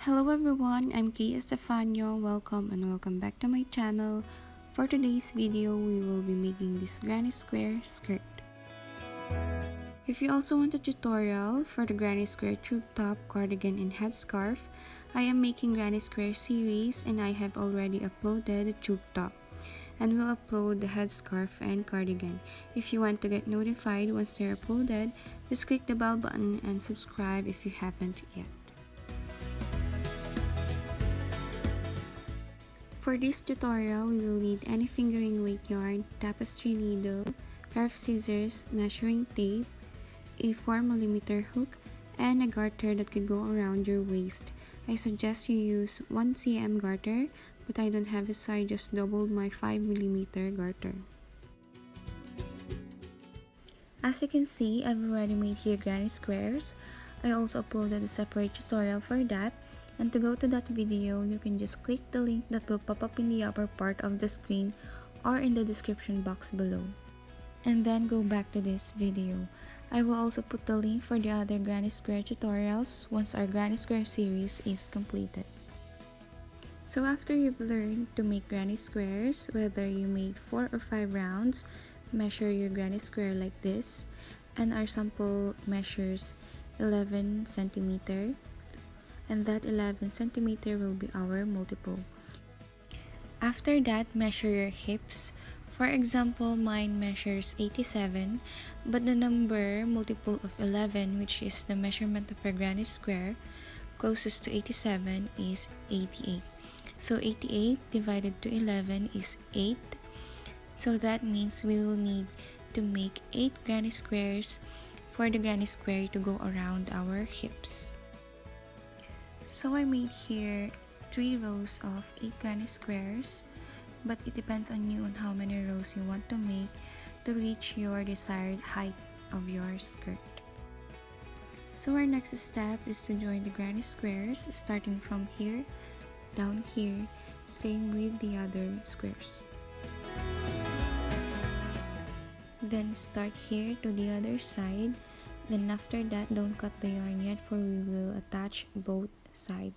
Hello everyone, I'm Kay Estefanio. Welcome back to my channel. For today's video, we will be making this granny square skirt. If you also want a tutorial for the granny square tube top, cardigan, and headscarf, I am making granny square series and I have already uploaded the tube top. And will upload the headscarf and cardigan. If you want to get notified once they're uploaded, just click the bell button and subscribe if you haven't yet. For this tutorial, we will need any fingering weight yarn, tapestry needle, pair of scissors, measuring tape, a 4mm hook, and a garter that could go around your waist. I suggest you use 1cm garter, but I don't have it, so I just doubled my 5mm garter. As you can see, I've already made here granny squares. I also uploaded a separate tutorial for that. And to go to that video, you can just click the link that will pop up in the upper part of the screen or in the description box below. And then go back to this video. I will also put the link for the other granny square tutorials once our granny square series is completed. So after you've learned to make granny squares, whether you made 4 or 5 rounds, measure your granny square like this, and our sample measures 11 cm. And that 11 cm will be our multiple. After that, measure your hips. For example, mine measures 87, but the number multiple of 11, which is the measurement of our granny square, closest to 87 is 88. So 88 divided to 11 is 8. So that means we will need to make 8 granny squares for the granny square to go around our hips. So I made here 3 rows of 8 granny squares, but it depends on you on how many rows you want to make to reach your desired height of your skirt. So our next step is to join the granny squares starting from here down here, same with the other squares. Then start here to the other side. Then after that, don't cut the yarn yet, for we will attach both sides.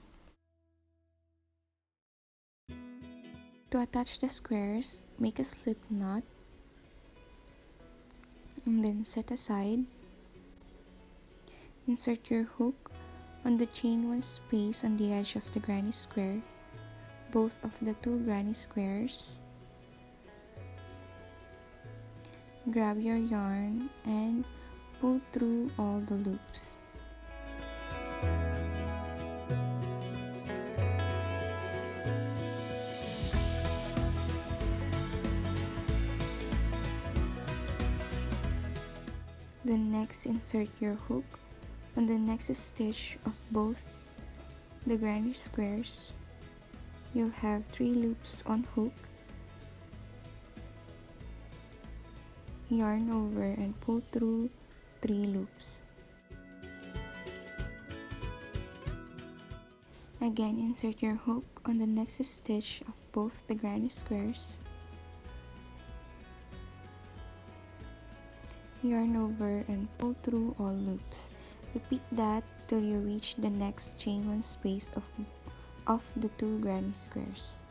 To attach the squares, make a slip knot and then set aside. Insert your hook on the chain 1 space on the edge of the granny square, both of the 2 granny squares. Grab your yarn and pull through all the loops. Then next, insert your hook on the next stitch of both the granny squares. You'll have 3 loops on hook. Yarn over and pull through 3 loops. Again, insert your hook on the next stitch of both the granny squares. Yarn over and pull through all loops. Repeat that till you reach the next chain 1 space of the 2 granny squares.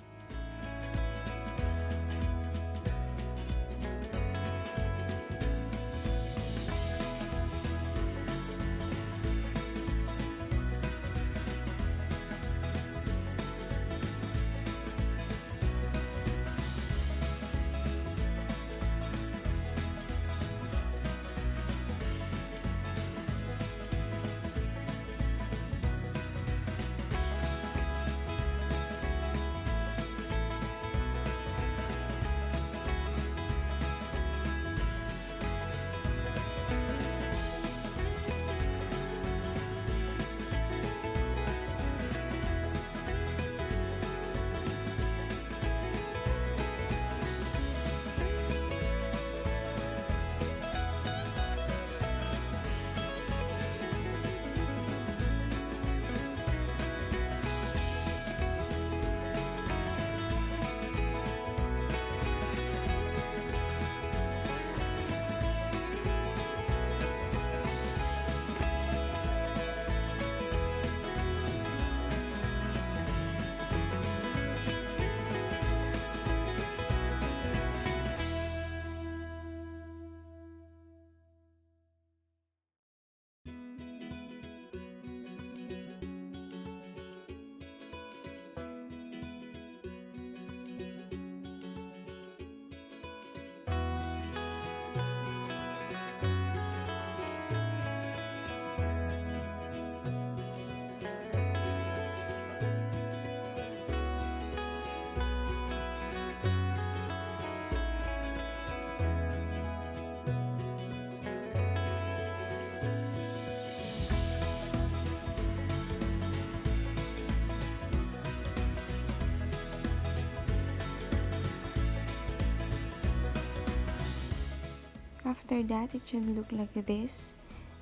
After that, it should look like this,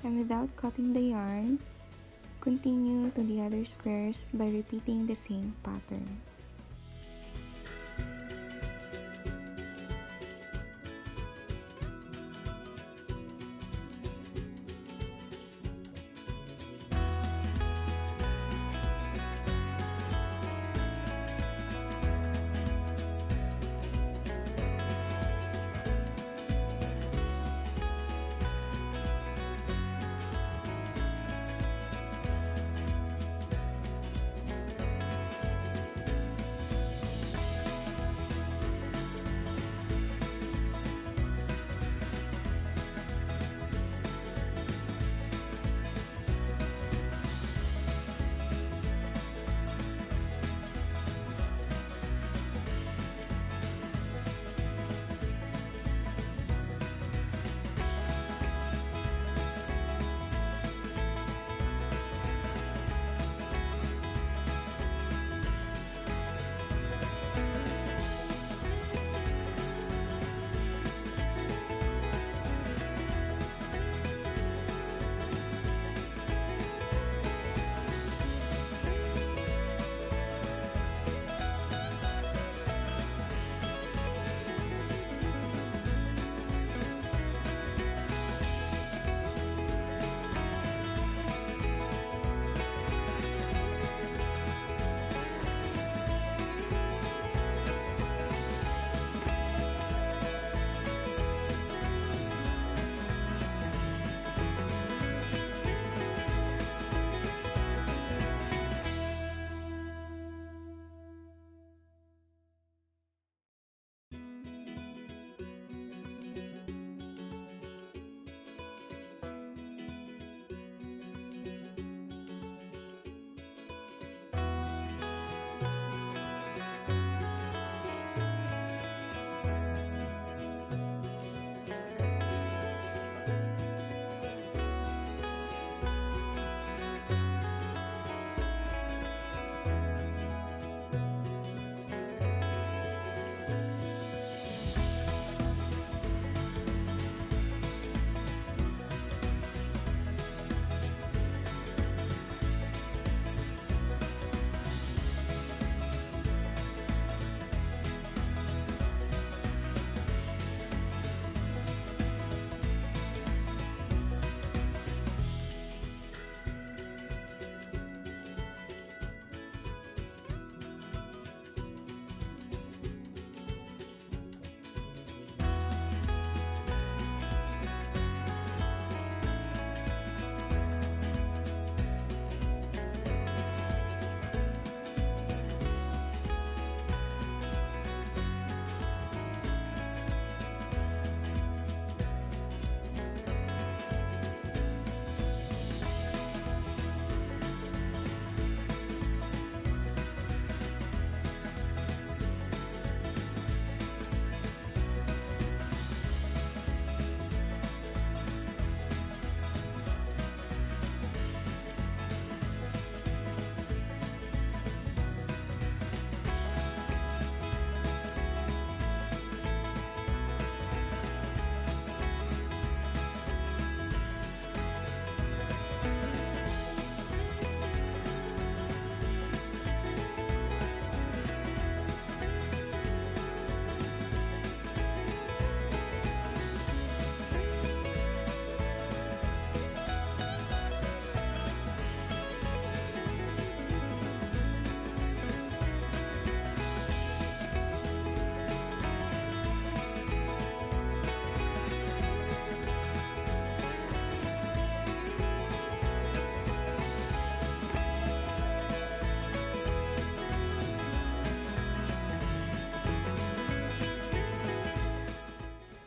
and without cutting the yarn, continue to the other squares by repeating the same pattern.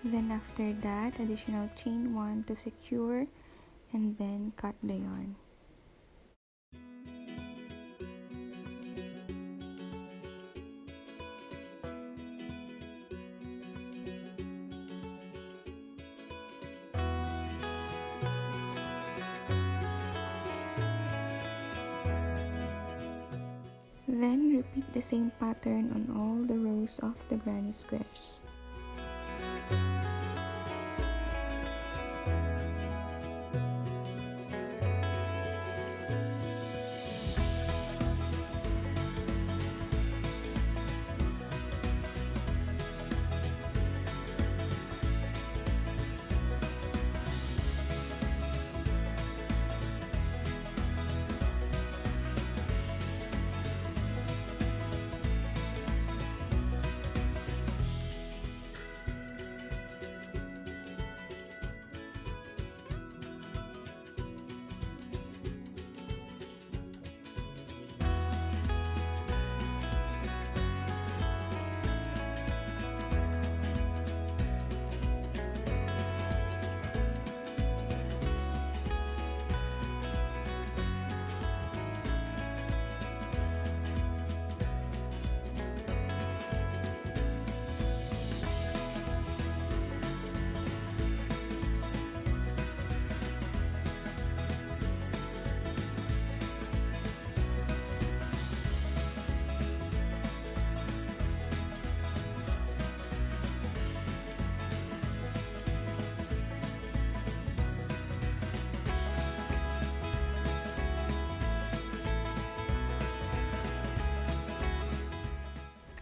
Then after that, additional chain 1 to secure and then cut the yarn. Then repeat the same pattern on all the rows of the granny squares.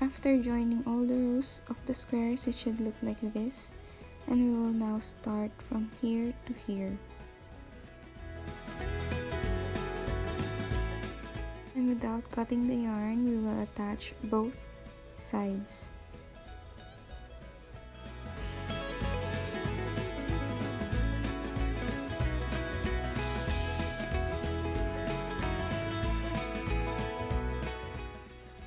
After joining all the rows of the squares, it should look like this, and we will now start from here to here. And without cutting the yarn, we will attach both sides.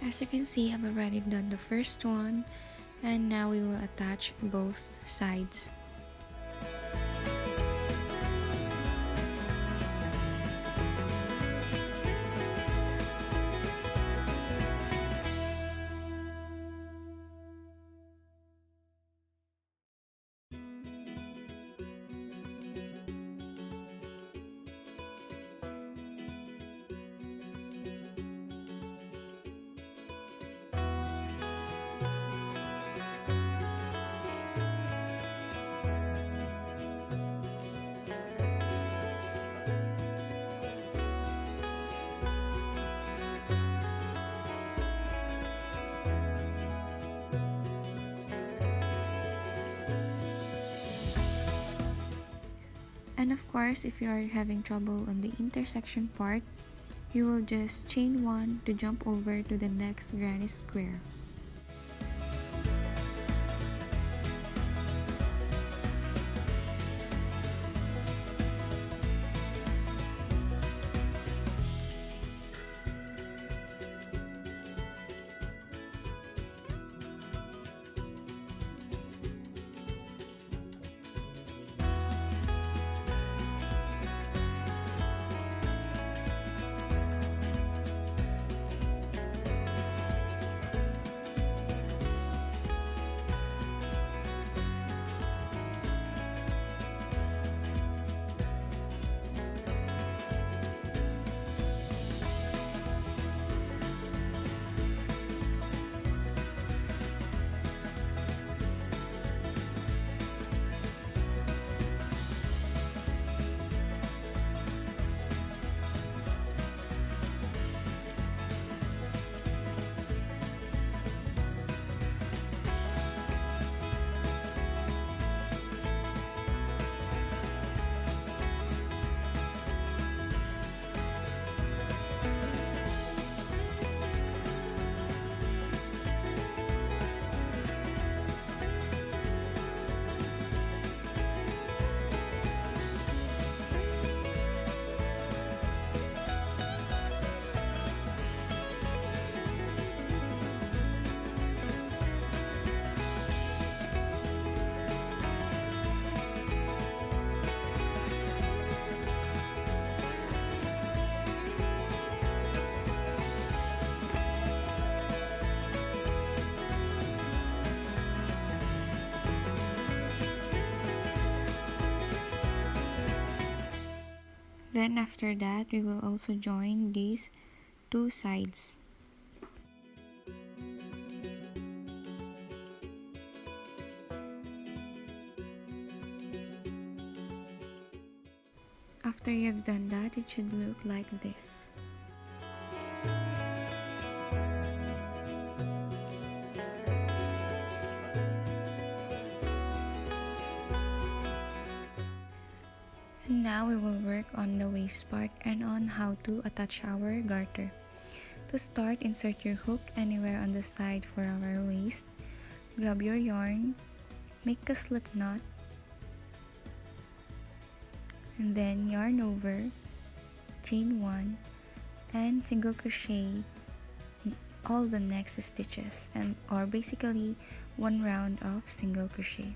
As you can see, I've already done the first one, and now we will attach both sides. And of course, if you are having trouble on the intersection part, you will just chain 1 to jump over to the next granny square. Then after that, we will also join these two sides. After you've done that, it should look like this. And now we will work on the waist part and on how to attach our garter. To start, insert your hook anywhere on the side for our waist. Grab your yarn, make a slip knot, and then yarn over, chain 1, and single crochet all the next stitches, or basically 1 round of single crochet.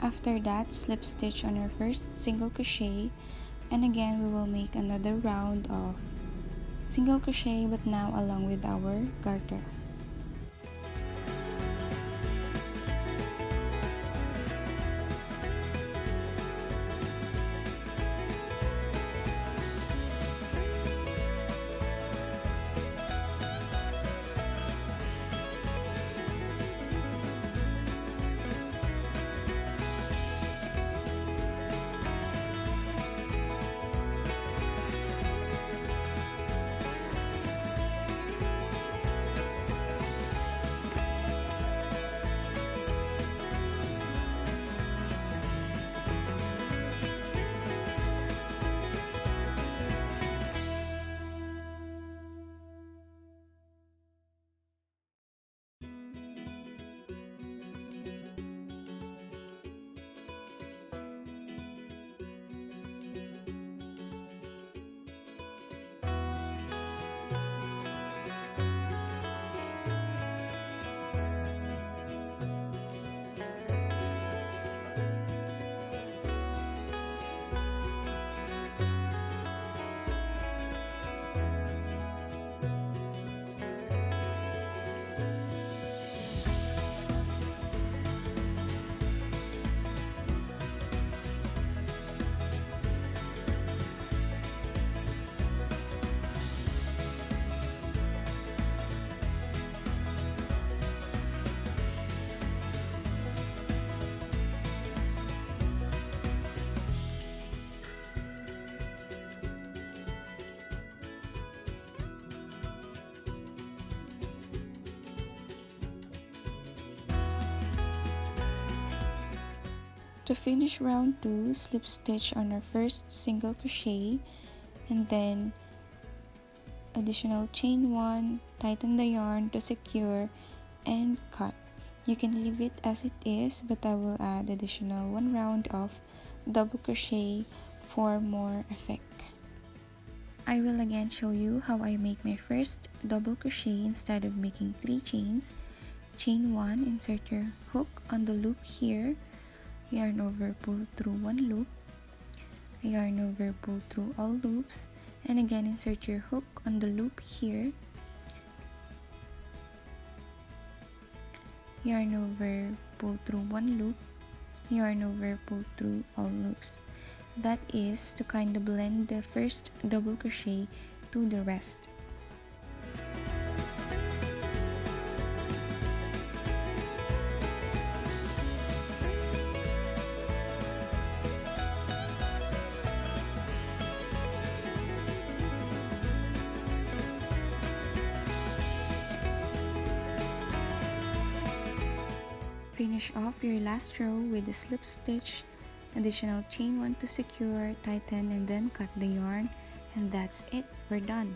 After that, slip stitch on our first single crochet, and again we will make another round of single crochet, but now along with our garter. To finish round 2, slip stitch on our first single crochet, and then additional chain 1, tighten the yarn to secure, and cut. You can leave it as it is, but I will add additional 1 round of double crochet for more effect. I will again show you how I make my first double crochet. Instead of making 3 chains, chain 1, insert your hook on the loop here, yarn over, pull through 1 loop, yarn over, pull through all loops, and again insert your hook on the loop here, yarn over, pull through 1 loop, yarn over, pull through all loops. That is to kind of blend the first double crochet to the rest. Finish off your last row with a slip stitch, additional chain 1 to secure, tighten, and then cut the yarn, and that's it, we're done.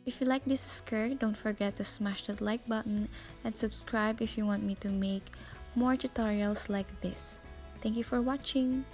If you like this skirt, don't forget to smash that like button and subscribe if you want me to make more tutorials like this. Thank you for watching.